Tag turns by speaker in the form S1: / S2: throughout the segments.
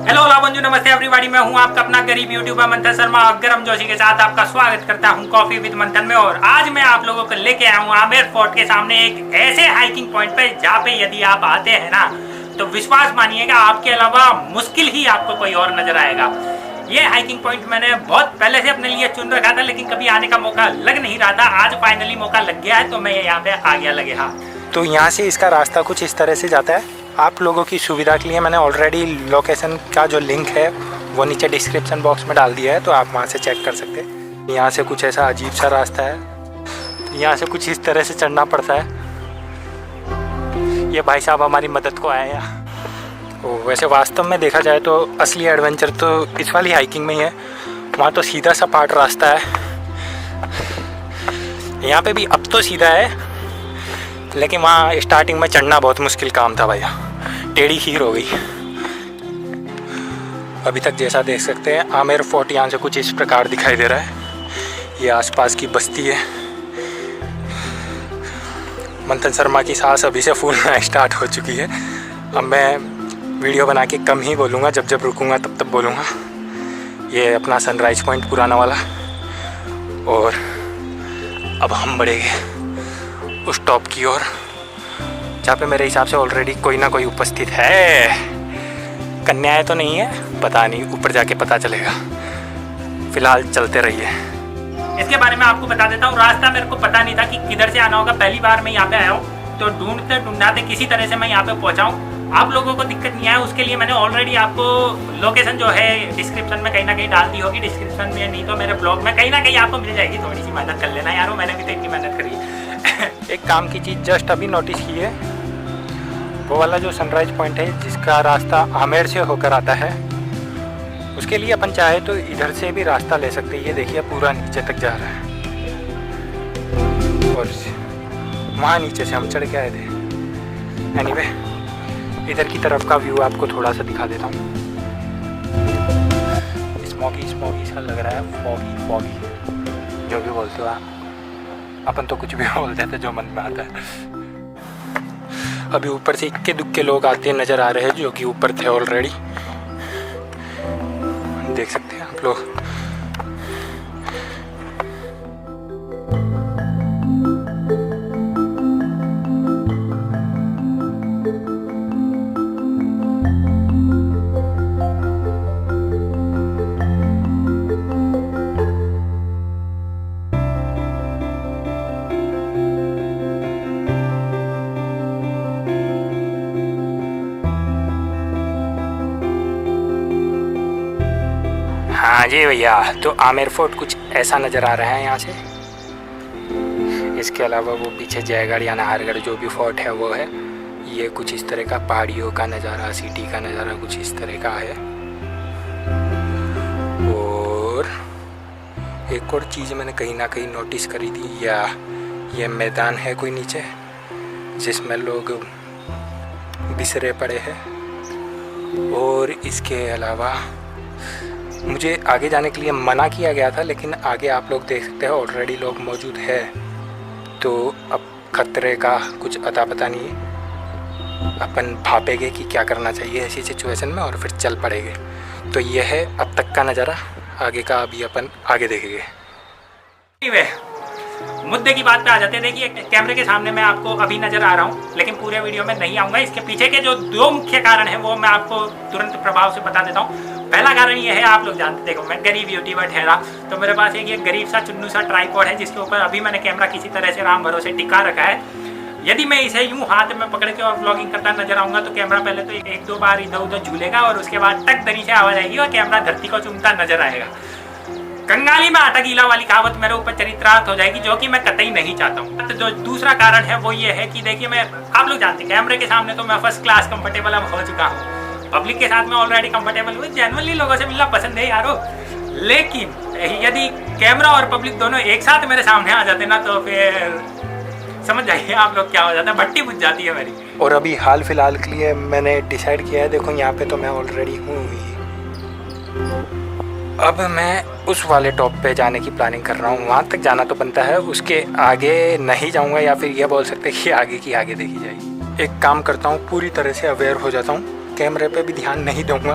S1: Hello लाबंजू, नमस्ते everybody. मैं हूं आपका अपना गरीब यूट्यूबर मंथन शर्मा और गरम जोशी के साथ आपका स्वागत करता हूं कॉफी विद मंथन में। और आज मैं आप लोगों को लेके आया हूं आमेर फोर्ट के सामने एक ऐसे हाइकिंग पॉइंट पे जहाँ पे यदि आप आते हैं ना तो विश्वास मानिएगा आपके अलावा मुश्किल ही आपको कोई और नजर आएगा। ये हाइकिंग पॉइंट मैंने बहुत पहले से अपने लिए चुन रखा था, लेकिन कभी आने का मौका लग नहीं रहा था। आज फाइनली मौका लग गया है तो मैं यहाँ पे आ गया लगे। हाँ,
S2: तो यहाँ से इसका रास्ता कुछ इस तरह से जाता है। आप लोगों की सुविधा के लिए मैंने ऑलरेडी लोकेशन का जो लिंक है वो नीचे डिस्क्रिप्शन बॉक्स में डाल दिया है, तो आप वहाँ से चेक कर सकते हैं। यहाँ से कुछ ऐसा अजीब सा रास्ता है, यहाँ से कुछ इस तरह से चढ़ना पड़ता है। ये भाई साहब हमारी मदद को आए हैं। तो वैसे वास्तव में देखा जाए तो असली एडवेंचर तो इस वाली हाइकिंग में ही है। वहाँ तो सीधा सपाट रास्ता है, यहाँ पे भी अब तो सीधा है, लेकिन वहाँ स्टार्टिंग में चढ़ना बहुत मुश्किल काम था भैया, टेढ़ी खीर हो गई। अभी तक जैसा देख सकते हैं आमेर फोर्ट यहाँ से कुछ इस प्रकार दिखाई दे रहा है। ये आसपास की बस्ती है। मंथन शर्मा की सांस अभी से फूलना स्टार्ट हो चुकी है। अब मैं वीडियो बना के कम ही बोलूँगा, जब जब रुकूँगा तब तब बोलूँगा। ये अपना सनराइज पॉइंट पुराना वाला, और अब हम बढ़ेंगे उस टॉप की ओर जहाँ पे मेरे हिसाब से ऑलरेडी कोई ना कोई उपस्थित है। कन्याएं तो नहीं है, पता नहीं, ऊपर जाके पता चलेगा। फिलहाल चलते रहिए।
S1: इसके बारे में आपको बता देता हूँ। रास्ता मेरे को पता नहीं था कि किधर से आना होगा। पहली बार मैं यहाँ पे आया हूँ, तो ढूंढते ढूंढाते किसी तरह से मैं यहाँ पे पहुँचा हूँ। आप लोगों को दिक्कत नहीं आया उसके लिए मैंने ऑलरेडी आपको लोकेशन जो है डिस्क्रिप्शन में कहीं ना कहीं डाल दी होगी। डिस्क्रिप्शन में नहीं तो मेरे ब्लॉग में कहीं ना कहीं आपको मिल जाएगी। थोड़ी सी मेहनत कर लेना यारो, मैंने भी तो इतनी मेहनत करी है।
S2: एक काम की चीज़ जस्ट अभी नोटिस की है, वो वाला जो सनराइज पॉइंट है जिसका रास्ता आमेर से होकर आता है, उसके लिए अपन चाहे तो इधर से भी रास्ता ले सकते हैं। ये देखिए पूरा नीचे तक जा रहा है, और वहाँ नीचे से हम चढ़ के आए थे। एनीवे, इधर की तरफ का व्यू आपको थोड़ा सा दिखा देता हूँ। स्मॉगी स्मॉगी सा लग रहा है, फॉगी फॉगी, जो भी बोलते हो आप। अपन तो कुछ भी बोल देते जो मन में आता है। अभी ऊपर से इक्के दुक्के लोग आते नज़र आ रहे हैं, जो कि ऊपर थे ऑलरेडी, देख सकते हैं आप लोग। हाँ जी भैया, तो आमेर फोर्ट कुछ ऐसा नज़र आ रहा है यहाँ से। इसके अलावा वो पीछे जयगढ़ या नाहरगढ़ जो भी फोर्ट है वो है। ये कुछ इस तरह का पहाड़ियों का नज़ारा, सिटी का नज़ारा कुछ इस तरह का है। और एक और चीज़ मैंने कहीं ना कहीं नोटिस करी थी, या ये मैदान है कोई नीचे जिसमें लोग बिसरे पड़े हैं। और इसके अलावा मुझे आगे जाने के लिए मना किया गया था, लेकिन आगे आप लोग देख सकते हैं ऑलरेडी लोग मौजूद है। तो अब खतरे का कुछ अता पता नहीं है। अपन भापेंगे कि क्या करना चाहिए ऐसी सिचुएशन में, और फिर चल पड़ेंगे। तो ये है अब तक का नज़ारा, आगे का अभी अपन आगे देखेंगे।
S1: मुद्दे की बात पे आ जाते हैं। देखिए, कैमरे के सामने मैं आपको अभी नजर आ रहा हूँ, लेकिन पूरे वीडियो में नहीं आऊँगा। इसके पीछे के जो दो मुख्य कारण हैं वो मैं आपको तुरंत प्रभाव से बता देता हूँ। पहला कारण ये है, आप लोग जानते, देखो मैं गरीब यूट्यूबर ठहरा, तो मेरे पास एक ये गरीब सा चुन्नू सा ट्राइपॉड है जिसके ऊपर अभी मैंने कैमरा किसी तरह से राम भरोसे टिका रखा है। यदि मैं इसे यूं हाथ में पकड़ के और व्लॉगिंग करता नजर आऊँगा तो कैमरा पहले तो एक दो बार इधर उधर झूलेगा, और उसके बाद टक दरी से आवाज आएगी और कैमरा धरती को चूमता नजर आएगा। कंगाली में आटा गीला वाली कहावत मेरे ऊपर चरित्रार्थ हो जाएगी, जो कि मैं कतई नहीं चाहता हूँ। तो जो दूसरा कारण है वो ये है कि देखिए, मैं, आप लोग जानते हैं कैमरे के सामने तो मैं फर्स्ट क्लास कंफर्टेबल अब हो चुका हूँ। पब्लिक के साथ में ऑलरेडी कंफर्टेबल हूँ, जेन्युइनली लोगों से मिलना पसंद है यारो। लेकिन यदि कैमरा और पब्लिक दोनों एक साथ मेरे सामने आ जाते ना तो फिर समझ जाइए आप लोग क्या हो जाता है, भट्टी बुझ जाती है मेरी।
S2: और अभी हाल फिलहाल के लिए मैंने डिसाइड किया है, देखो यहाँ पे तो मैं ऑलरेडी हूँ ही। अब मैं उस वाले टॉप पे जाने की प्लानिंग कर रहा हूँ। वहाँ तक जाना तो बनता है, उसके आगे नहीं जाऊँगा, या फिर ये बोल सकते हैं कि आगे की आगे देखी जाएगी। एक काम करता हूँ, पूरी तरह से अवेयर हो जाता हूँ, कैमरे पे भी ध्यान नहीं दूँगा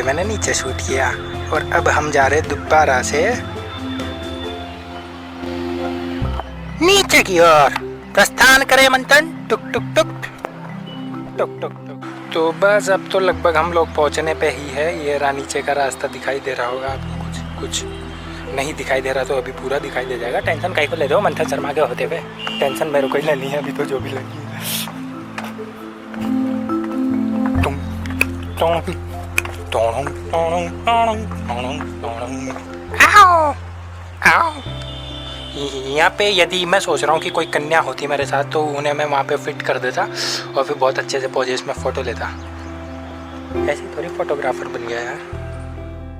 S2: पे मैंने नीचे शूट किया और अब हम जा रहे दोबारा से नीचे की ओर प्रस्थान करें मंथन। टुक टुक टुक टुक टुक टुक। तो बस अब तो लगभग हम लोग पहुंचने पे ही है। ये रहा नीचे का रास्ता दिखाई दे रहा होगा आपको। कुछ नहीं दिखाई दे रहा तो अभी पूरा दिखाई दे जाएगा। टेंशन कहीं को ले दो मंथन शर्मा के होते हुए। टेंशन मेरे को ही लेनी है अभी तो जो भी लगी है। यहाँ पे यदि मैं सोच रहा हूँ कि कोई कन्या होती मेरे साथ तो उन्हें मैं वहाँ पे फिट कर देता और फिर बहुत अच्छे से पोजेस में फ़ोटो लेता। ऐसी थोड़ी फोटोग्राफर बन गया यार।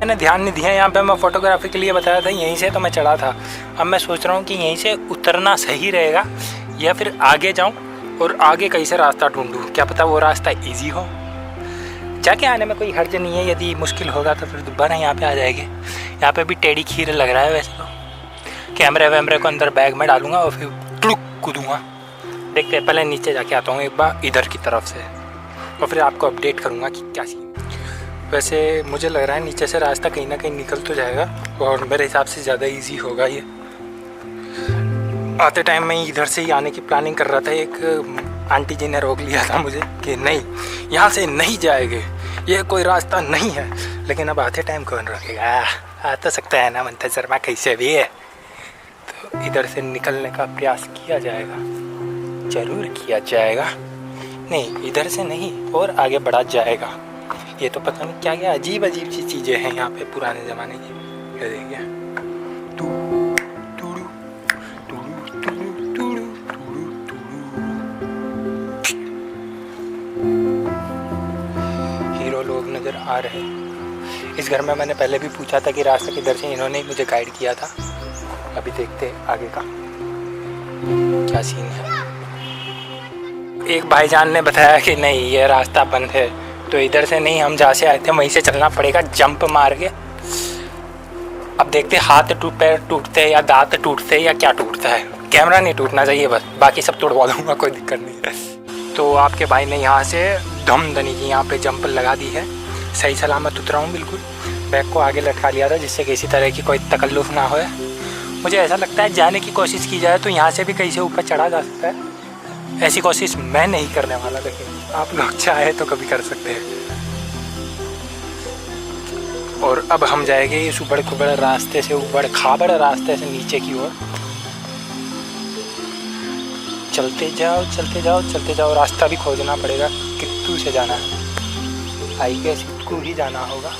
S2: मैंने ध्यान नहीं दिया, यहाँ पे मैं फ़ोटोग्राफी के लिए बताया था, यहीं से तो मैं चढ़ा था। अब मैं सोच रहा हूँ कि यहीं से उतरना सही रहेगा या फिर आगे जाऊँ और आगे कहीं से रास्ता ढूंढूँ। क्या पता वो रास्ता ईजी हो। जाके आने में कोई हर्ज नहीं है। यदि मुश्किल होगा तो फिर दोबारा यहाँ पे आ जाएंगे। यहाँ पे भी टेढ़ी खीर लग रहा है वैसे तो। कैमरे वैमरे को अंदर बैग में डालूंगा और फिर टुक कूदूँगा। देखते हैं, पहले नीचे जाके आता हूँ एक बार इधर की तरफ से और फिर आपको अपडेट करूँगा कि क्या सीन। वैसे मुझे लग रहा है नीचे से रास्ता कहीं ना कहीं निकल तो जाएगा और मेरे हिसाब से ज़्यादा इजी होगा ये। आते टाइम मैं इधर से ही आने की प्लानिंग कर रहा था। एक आंटी जी ने रोक लिया था मुझे कि नहीं, यहाँ से नहीं जाएंगे, ये कोई रास्ता नहीं है। लेकिन अब आते टाइम कौन रोकेगा? आ तो सकता है ना मंथन शर्मा, कैसे भी है। तो इधर से निकलने का प्रयास किया जाएगा, ज़रूर किया जाएगा। नहीं, इधर से नहीं और आगे बढ़ा जाएगा। ये तो पता नहीं क्या क्या अजीब अजीब सी चीज़ें हैं यहाँ पे पुराने ज़माने की। ये देखिए, हीरो लोग नज़र आ रहे हैं। इस घर में मैंने पहले भी पूछा था कि रास्ता किधर से, इन्होंने ही मुझे गाइड किया था। अभी देखते हैं आगे का क्या सीन है। एक भाईजान ने बताया कि नहीं, ये रास्ता बंद है, तो इधर से नहीं, हम जहाँ से आए थे वहीं से चलना पड़ेगा जंप मार के। अब देखते हाथ पैर टूटते हैं या दांत टूटते हैं या क्या टूटता है। कैमरा नहीं टूटना चाहिए बस, बाकी सब तोड़वा दूंगा, कोई दिक्कत नहीं है। तो आपके भाई ने यहाँ से धमधनी की यहाँ पे जंप लगा दी है। सही सलामत उतरा हूँ बिल्कुल। बैग को आगे लटका लिया था जिससे किसी तरह की कोई तकल्लुफ़ ना हो। मुझे ऐसा लगता है जाने की कोशिश की जाए तो यहाँ से भी कहीं से ऊपर चढ़ा जा सकता है। ऐसी कोशिश मैं नहीं करने वाला, लेकिन आप लोग चाहे तो कभी कर सकते हैं। और अब हम जाएंगे इस ऊबड़ खुबड़ रास्ते से, ऊबड़ खाबड़ रास्ते से नीचे की ओर। चलते जाओ चलते जाओ चलते जाओ। रास्ता भी खोजना पड़ेगा, कित्तू से जाना है। आई गेस इसको ही जाना होगा।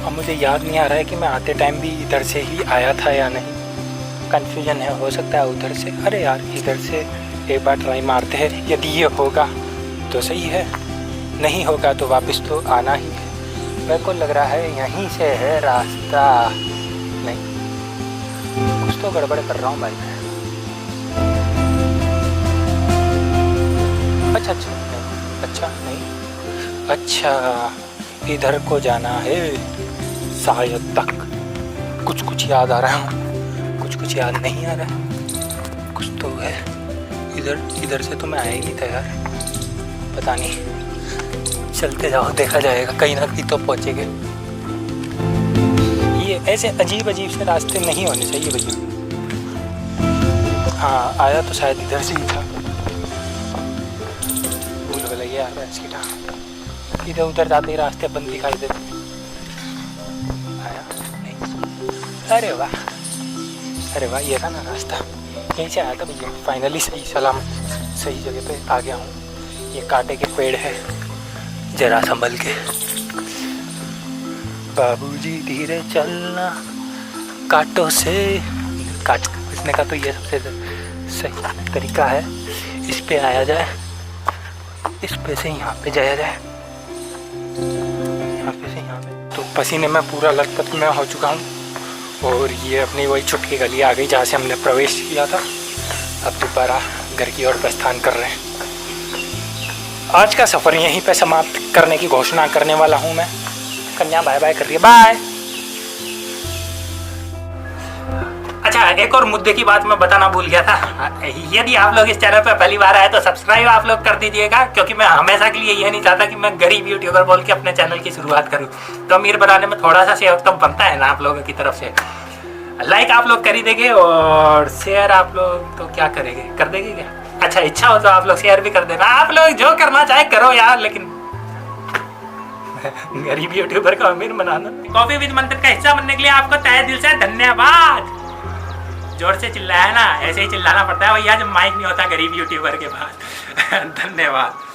S2: अब मुझे याद नहीं आ रहा है कि मैं आते टाइम भी इधर से ही आया था या नहीं। कन्फ्यूजन है, हो सकता है उधर से। अरे यार, इधर से एक बार ट्राई मारते हैं। यदि ये होगा तो सही है, नहीं होगा तो वापस तो आना ही है। मेरे को लग रहा है यहीं से है रास्ता। नहीं, कुछ तो गड़बड़ कर रहा हूँ भाई मैं। अच्छा नहीं, अच्छा इधर को जाना है शायद तक। कुछ याद आ रहा है, कुछ याद नहीं आ रहा। कुछ तो है इधर से तो मैं आया ही नहीं था यार, पता नहीं। चलते जाओ, देखा जाएगा, कहीं ना कहीं तो पहुँचेंगे। ये ऐसे अजीब से रास्ते नहीं होने चाहिए भैया। हाँ, आया तो शायद इधर से ही था। भूल भुलैया आ रहा है सीधा। इधर उधर जाते ही रास्ते बंद दिखाई देते। आया नहीं। अरे वाह, ये था ना रास्ता। यहीं से आया था भैया। फाइनली सही सलामत सही जगह पे आ गया हूँ। ये कांटे के पेड़ है, जरा संभल के। बाबूजी धीरे चलना, कांटों से काट बचने का तो ये सबसे सही तरीका है। इस पे आया जाए, इस पे से यहाँ पे जाया जाए, यहाँ पे से यहाँ पे। तो पसीने में पूरा लथपथ में हो चुका हूँ और ये अपनी वही छुटकी गली आ गई जहाँ से हमने प्रवेश किया था। अब दोबारा घर की ओर प्रस्थान कर रहे हैं। आज का सफ़र यहीं पे समाप्त करने की घोषणा करने वाला हूँ मैं। कन्या बाय बाय कर रही है, बाय।
S1: अच्छा, एक और मुद्दे की बात मैं बताना भूल गया था। यदि आप लोग इस चैनल पर पहली बार आए तो सब्सक्राइब आप लोग कर दीजिएगा, क्योंकि मैं हमेशा के लिए ये नहीं चाहता कि मैं गरीब यूट्यूबर बोल के अपने चैनल की शुरुआत करूं। तो अमीर बनाने में थोड़ा सा सहयोग तो बनता है ना आप लोगों की तरफ से। लाइक आप लोग कर ही देंगे और शेयर आप लोग तो क्या करेंगे, कर देंगे क्या? अच्छा, इच्छा हो तो आप लोग शेयर भी कर देना। आप लोग जो करना चाहे करो यार, लेकिन गरीब यूट्यूबर को अमीर बनाना। कॉफी विद मंत्र का हिस्सा बनने के लिए आपको तहे दिल से धन्यवाद। जोर से चिल्लाया ना, ऐसे ही चिल्लाना पड़ता है भैया जब माइक नहीं होता गरीब यूट्यूबर के पास। धन्यवाद।